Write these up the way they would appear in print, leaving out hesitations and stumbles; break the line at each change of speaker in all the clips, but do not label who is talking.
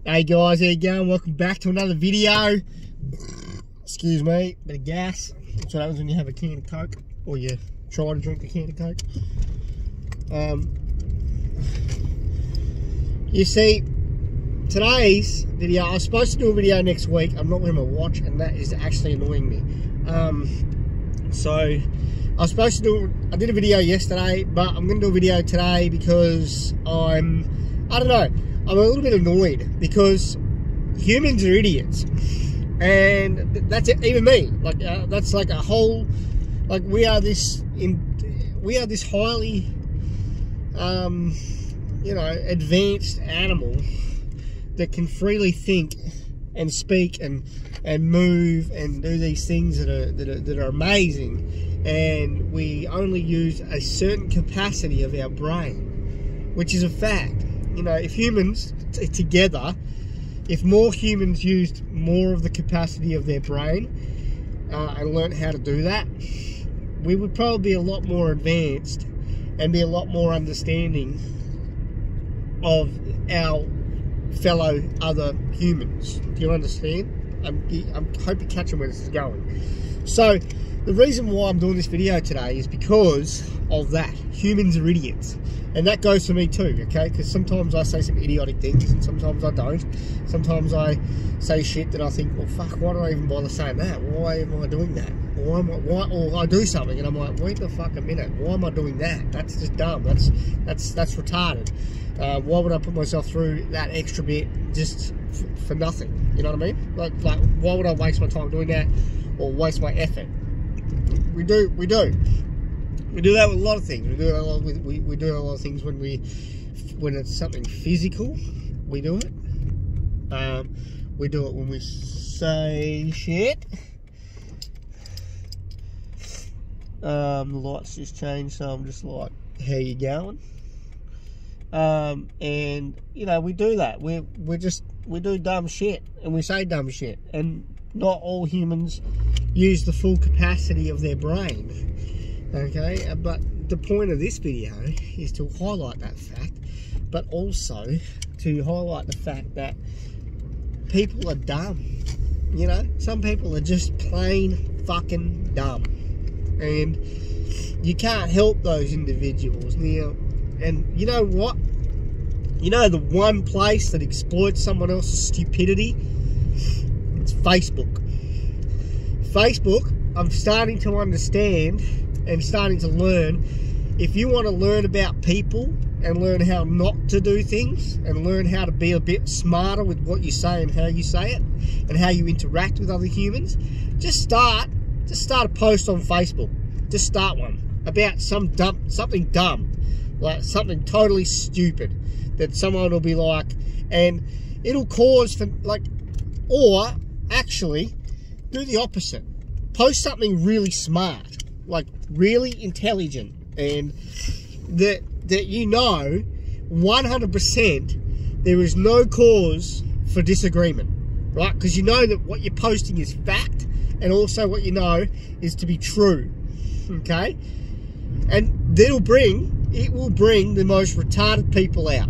Hey guys, how you going? Welcome back to another video. Excuse me, bit of gas. That's what happens when you have a can of Coke, or you try to drink a can of Coke. You see, today's video, I was supposed to do a video next week. I'm not wearing my watch, and that is actually annoying me. So I was supposed to do, I did a video yesterday, but I'm going to do a video today because I don't know, I'm a little bit annoyed because humans are idiots, and that's it. Even me, like that's like a whole, like we are this highly, you know, advanced animal that can freely think and speak and move and do these things that are amazing, and we only use a certain capacity of our brain, which is a fact. You know, if humans together, if more humans used more of the capacity of their brain and learned how to do that, we would probably be a lot more advanced and be a lot more understanding of our fellow other humans. Do you understand? I hope you're catching where this is going. So the reason why I'm doing this video today is because of that. Humans are idiots. And that goes for me too, okay? Because sometimes I say some idiotic things and sometimes I don't. Sometimes I say shit that I think, well, fuck, why do I even bother saying that? Why am I doing that? Or I do something and I'm like, wait the fuck a minute, why am I doing that? That's just dumb. That's retarded. Why would I put myself through that extra bit just for nothing? You know what I mean? Like why would I waste my time doing that or waste my effort? We do that with a lot of things. We do a lot of things when it's something physical. We do it. We do it when we say shit. The lights just changed, so I'm just like, how you going? And you know, we do that. We do dumb shit and we say dumb shit, and not all humans use the full capacity of their brain. Okay, but the point of this video is to highlight that fact, but also to highlight the fact that people are dumb. You know, some people are just plain fucking dumb, and you can't help those individuals. And you know what? You know the one place that exploits someone else's stupidity? It's Facebook. Facebook, I'm starting to understand and starting to learn, if you want to learn about people and learn how not to do things and learn how to be a bit smarter with what you say and how you say it and how you interact with other humans, just start a post on Facebook. Just start one about something dumb, like something totally stupid that someone will be like, and it'll cause for like, or actually do the opposite. Post something really smart, like really intelligent, and that you know 100% there is no cause for disagreement, right? Because you know that what you're posting is fact, and also what you know is to be true, okay? And it will bring the most retarded people out,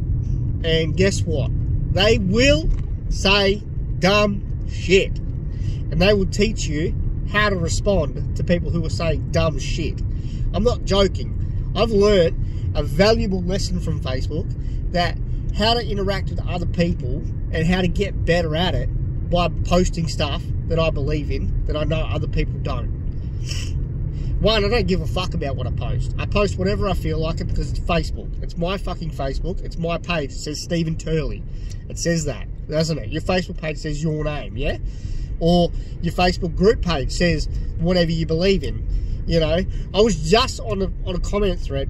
and guess what? They will say dumb shit, and they will teach you how to respond to people who are saying dumb shit. I'm not joking. I've learned a valuable lesson from Facebook, that how to interact with other people and how to get better at it by posting stuff that I believe in, that I know other people don't. One, I don't give a fuck about what I post. I post whatever I feel like it because it's Facebook. It's my fucking Facebook. It's my page. It says Stephen Turley. It says that, doesn't it? Your Facebook page says your name, yeah? Or your Facebook group page says whatever you believe in. You know, I was just on a comment thread,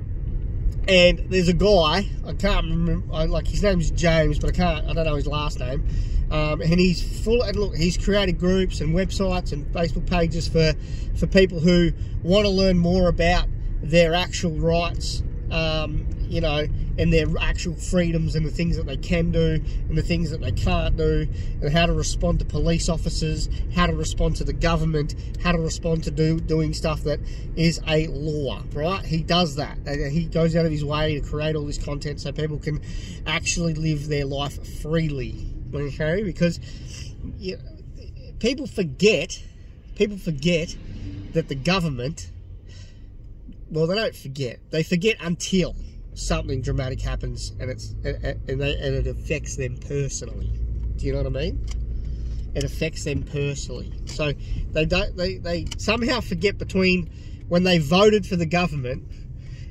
and there's a guy, I can't remember, like his name's James, but I don't know his last name. And he's full, and look, he's created groups and websites and Facebook pages for people who want to learn more about their actual rights, you know, and their actual freedoms and the things that they can do and the things that they can't do, and how to respond to police officers, how to respond to the government, how to respond to doing stuff that is a law, right? He does that. And he goes out of his way to create all this content so people can actually live their life freely, okay? Because people forget that the government, well, they don't forget. They forget until something dramatic happens and it affects them personally. Do you know what I mean? It affects them personally. So they somehow forget between when they voted for the government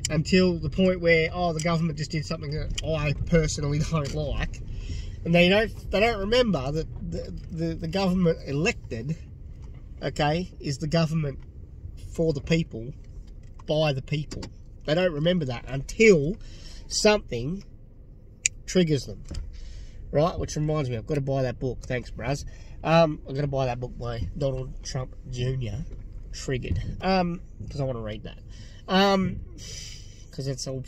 until the point where, oh, the government just did something that I personally don't like, and they don't remember that the government elected, okay, is the government for the people, by the people. They don't remember that until something triggers them, right? Which reminds me, I've got to buy that book. Thanks, Braz. I've got to buy that book by Donald Trump Jr. Triggered, because I want to read that. Because it's all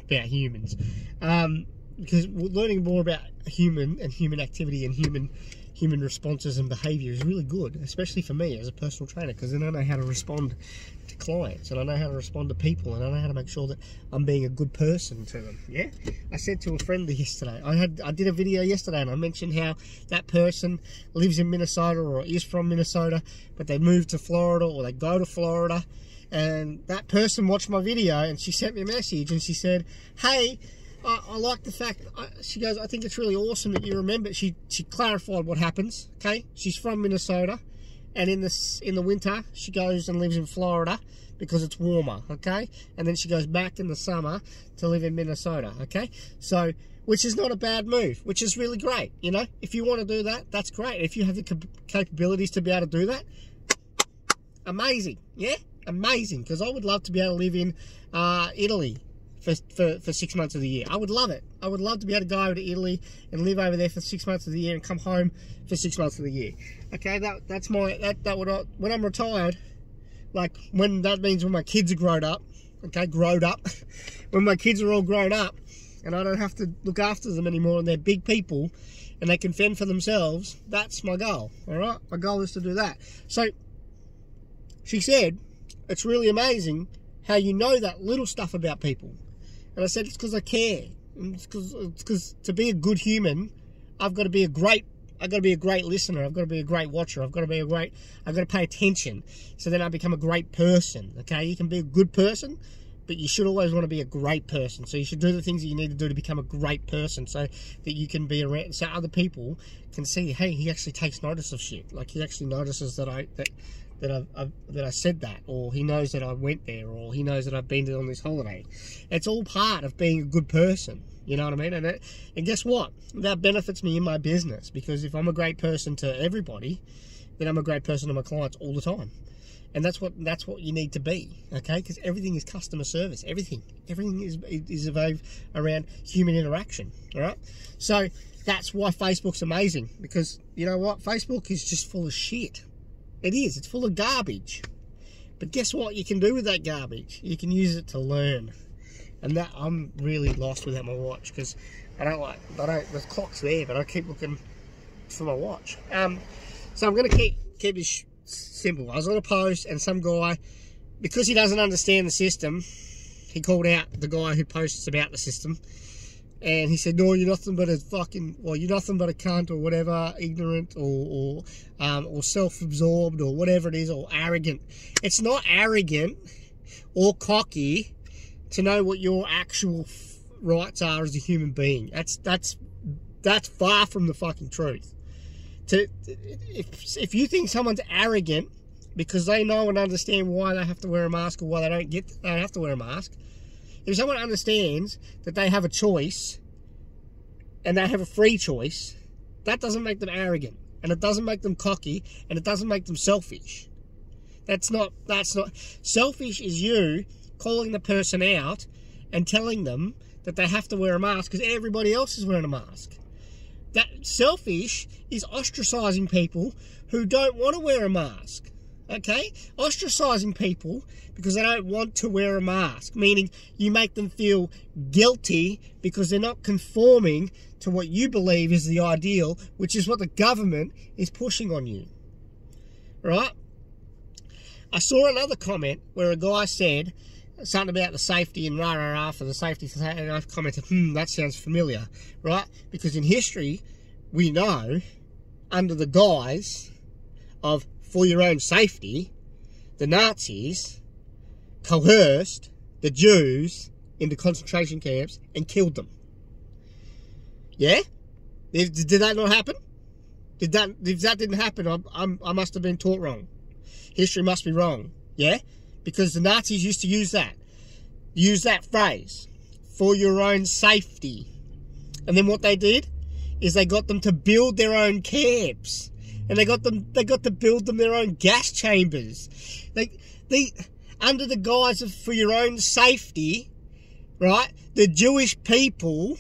about humans. Because learning more about human activity and human responses and behaviour is really good, especially for me as a personal trainer, because then I know how to respond to clients, and I know how to respond to people, and I know how to make sure that I'm being a good person to them. Yeah, I said to a friend yesterday, I did a video yesterday, and I mentioned how that person lives in Minnesota or is from Minnesota, but they moved to Florida or they go to Florida, and that person watched my video and she sent me a message and she said, hey, I like the fact, she goes, I think it's really awesome that you remember. She clarified what happens, okay? She's from Minnesota, and in the winter, she goes and lives in Florida because it's warmer, okay? And then she goes back in the summer to live in Minnesota, okay? So, which is not a bad move, which is really great, you know? If you want to do that, that's great. If you have the capabilities to be able to do that, amazing, yeah? Amazing, because I would love to be able to live in Italy for 6 months of the year. I would love it. I would love to be able to go over to Italy and live over there for 6 months of the year and come home for 6 months of the year. Okay, that's my when I'm retired, like that means when my kids are grown up. Okay, grown up. When my kids are all grown up and I don't have to look after them anymore and they're big people and they can fend for themselves, that's my goal. All right, my goal is to do that. So she said, it's really amazing how you know that little stuff about people. And I said, it's because I care. It's because to be a good human, I've got to be a great listener. I've got to be a great watcher. I've got to pay attention. So then I become a great person. Okay, you can be a good person, but you should always want to be a great person. So you should do the things that you need to do to become a great person, so that you can be around, so other people can see, hey, he actually takes notice of shit. Like he actually notices that I said that, or he knows that I went there, or he knows that I've been on this holiday. It's all part of being a good person, you know what I mean? And guess what? That benefits me in my business, because if I'm a great person to everybody, then I'm a great person to my clients all the time. And that's what you need to be, okay? Because everything is customer service. Everything is around human interaction, all right? So that's why Facebook's amazing, because you know what? Facebook is just full of shit. It is. It's full of garbage. But guess what you can do with that garbage? You can use it to learn. And that, I'm really lost without my watch, because the clock's there, but I keep looking for my watch. So I'm going to keep this simple. I was on a post, and some guy, because he doesn't understand the system, he called out the guy who posts about the system. And he said, no, you're nothing but a cunt, or whatever, ignorant, or self-absorbed, or whatever it is, or arrogant. It's not arrogant or cocky to know what your actual rights are as a human being. That's far from the fucking truth. If you think someone's arrogant because they know and understand why they have to wear a mask, or why they don't have to wear a mask, if someone understands that they have a choice and they have a free choice, that doesn't make them arrogant, and it doesn't make them cocky, and it doesn't make them selfish. That's not selfish is you calling the person out and telling them that they have to wear a mask because everybody else is wearing a mask. That selfish is ostracizing people who don't want to wear a mask. Okay? Ostracizing people because they don't want to wear a mask, meaning you make them feel guilty because they're not conforming to what you believe is the ideal, which is what the government is pushing on you. Right? I saw another comment where a guy said something about the safety and rah-rah-rah for the safety, and I commented, that sounds familiar, right? Because in history, we know, under the guise of for your own safety, the Nazis coerced the Jews into concentration camps and killed them. Yeah? Did that not happen? If that didn't happen, I must have been taught wrong. History must be wrong. Yeah? Because the Nazis used to use that phrase, for your own safety. And then what they did is they got them to build their own camps. And they got to build them their own gas chambers. They under the guise of for your own safety, right? The Jewish people,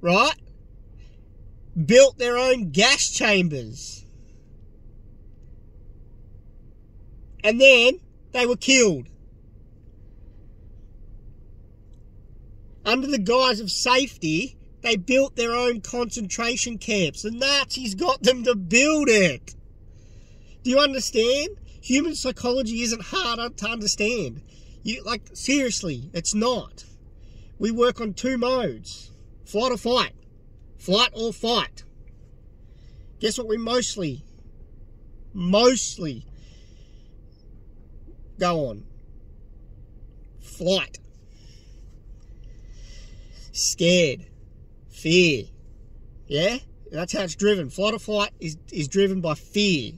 right, built their own gas chambers. And then they were killed. Under the guise of safety, they built their own concentration camps. The Nazis got them to build it. Do you understand? Human psychology isn't hard to understand. Seriously, it's not. We work on two modes. Flight or fight. Flight or fight. Guess what we mostly go on? Flight. Scared. Fear. Yeah? That's how it's driven. Flight or flight is driven by fear.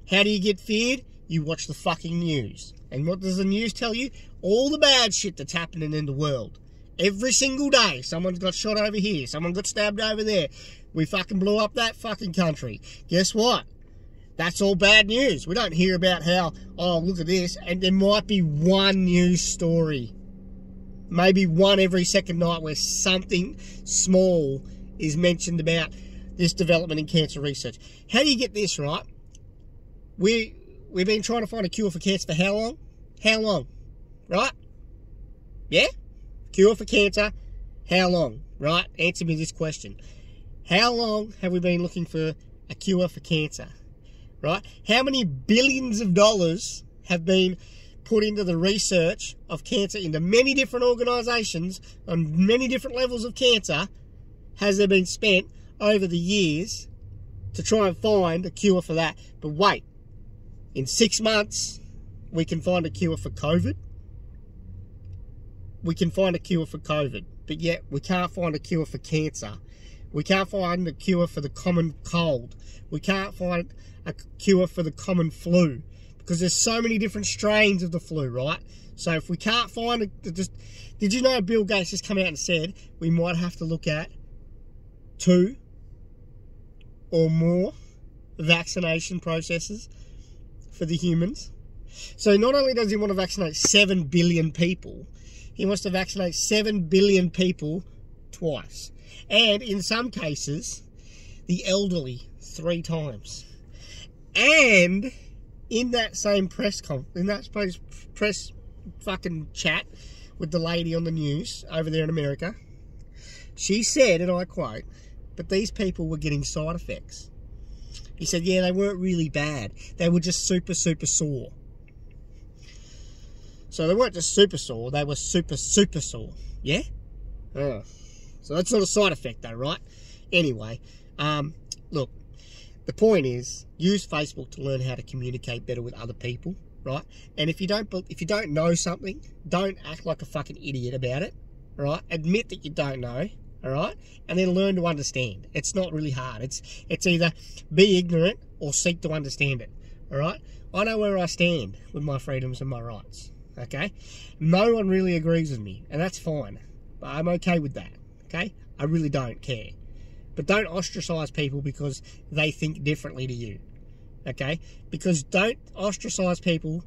How do you get feared? You watch the fucking news. And what does the news tell you? All the bad shit that's happening in the world. Every single day. Someone's got shot over here. Someone got stabbed over there. We fucking blew up that fucking country. Guess what? That's all bad news. We don't hear about how, oh, look at this. And there might be one news story. Maybe one every second night where something small is mentioned about this development in cancer research. How do you get this, right? We've been trying to find a cure for cancer for how long? How long? Right? Yeah? Cure for cancer, how long? Right? Answer me this question. How long have we been looking for a cure for cancer? Right? How many billions of dollars have been put into the research of cancer into many different organisations on many different levels of cancer has there been spent over the years to try and find a cure for that? But wait, in 6 months, we can find a cure for COVID. We can find a cure for COVID, but yet we can't find a cure for cancer. We can't find a cure for the common cold. We can't find a cure for the common flu because there's so many different strains of the flu, right? So if we can't find it, did you know Bill Gates has come out and said we might have to look at 2 or more vaccination processes for the humans? So not only does he want to vaccinate 7 billion people, he wants to vaccinate 7 billion people twice. And in some cases, the elderly 3 times. And in that same press fucking chat with the lady on the news over there in America, she said, and I quote, but these people were getting side effects. He said, yeah, they weren't really bad. They were just super, super sore. So they weren't just super sore, they were super, super sore. Yeah? So that's not a side effect though, right? Anyway, look, the point is, use Facebook to learn how to communicate better with other people, right? And if you don't know something, don't act like a fucking idiot about it, right? Admit that you don't know, all right? And then learn to understand. It's not really hard. It's either be ignorant or seek to understand it, all right? I know where I stand with my freedoms and my rights, okay? No one really agrees with me, and that's fine. But I'm okay with that, okay? I really don't care. But don't ostracize people because they think differently to you, okay? Because don't ostracize people.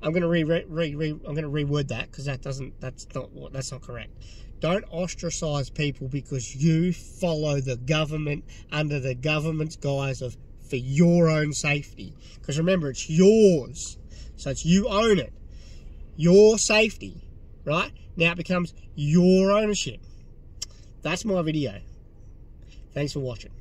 I'm going to reword that because that's not correct. Don't ostracize people because you follow the government under the government's guise of for your own safety. Because remember, it's yours, so it's you own it. Your safety, right? Now it becomes your ownership. That's my video. Thanks for watching.